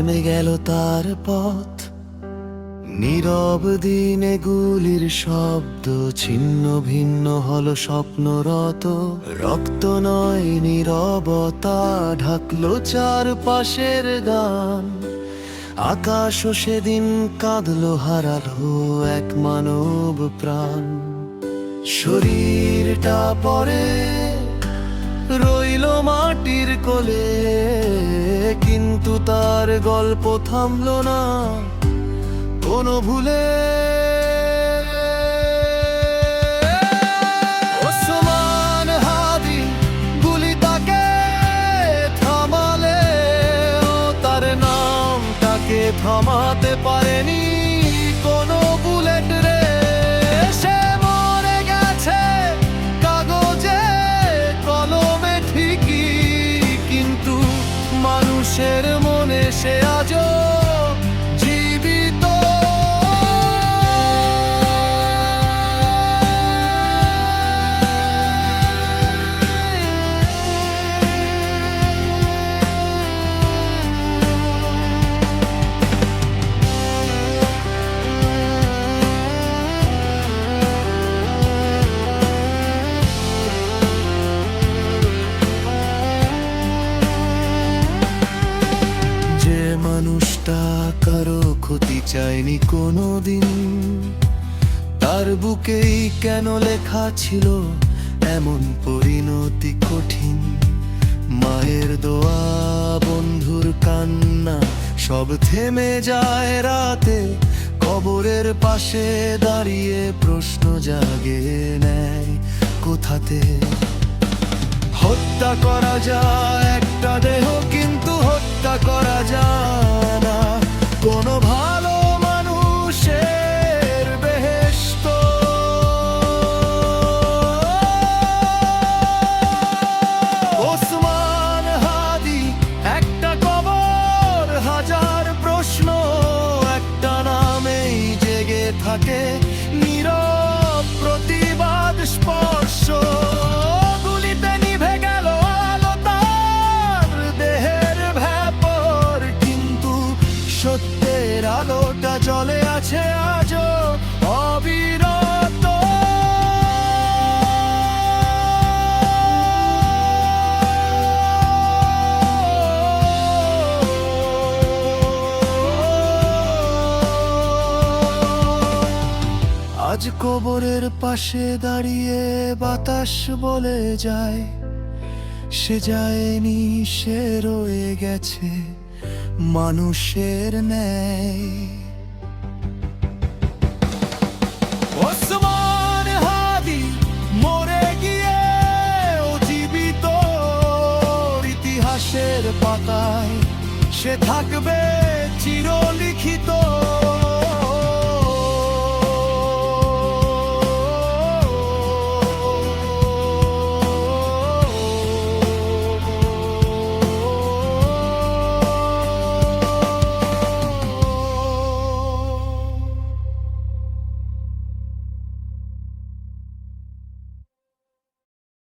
থেমে গেল তার পথ, নীরব দিনে গুলির শব্দ, ছিন্ন ভিন্ন হলো স্বপ্নরত। রক্ত নয় নীরবতা ঢাকলো চারপাশের গান। আকাশও সেদিন কাঁদলো, হারালো এক মানব প্রাণ। শরীরটা পরে রইল মাটির কোলে, কিন্তু তার গল্প থামলো না কোনো ভুলে। ওসমান হাদি গুলি তাকে থামালে, ও তার নামটাকে থামাতে পারেনি কোনো বুলেট রে। সে মরে গেছে কাগজে কলমে ঠিকই, কিন্তু মানুষের মনে সে আজও জীবিত। মানুষটা কারো ক্ষতি চায়নি কোনোদিন, তার বুকেই কেন লেখা ছিল এমন পরিণতি কঠিন। মায়ের দোয়া, বন্ধুর কান্না সব থেমে যায় রাতে। কবরের পাশে দাঁড়িয়ে প্রশ্ন জাগে নেয় কোথাতে। হত্যা করা যায় একটা দেহ, কিন্তু হত্যা করা যায় না কোনো ভালো মানুষের বেহেশত। ওসমান হাদি একটা কবর, হাজার প্রশ্ন একটা নামেই জেগে থাকে। নীরব প্রতিবাদ স্পর্শ, সত্যের আলোটা জ্বলে আছে আজও অবিরত। আজ কবরের পাশে দাঁড়িয়ে বাতাস বলে যায়, সে যায়নি, সে রয়ে গেছে মানুষের ন্যায়। ওসমান হাদি মরে গিয়ে ও জীবিত, ইতিহাসের পাতায় সে থাকবে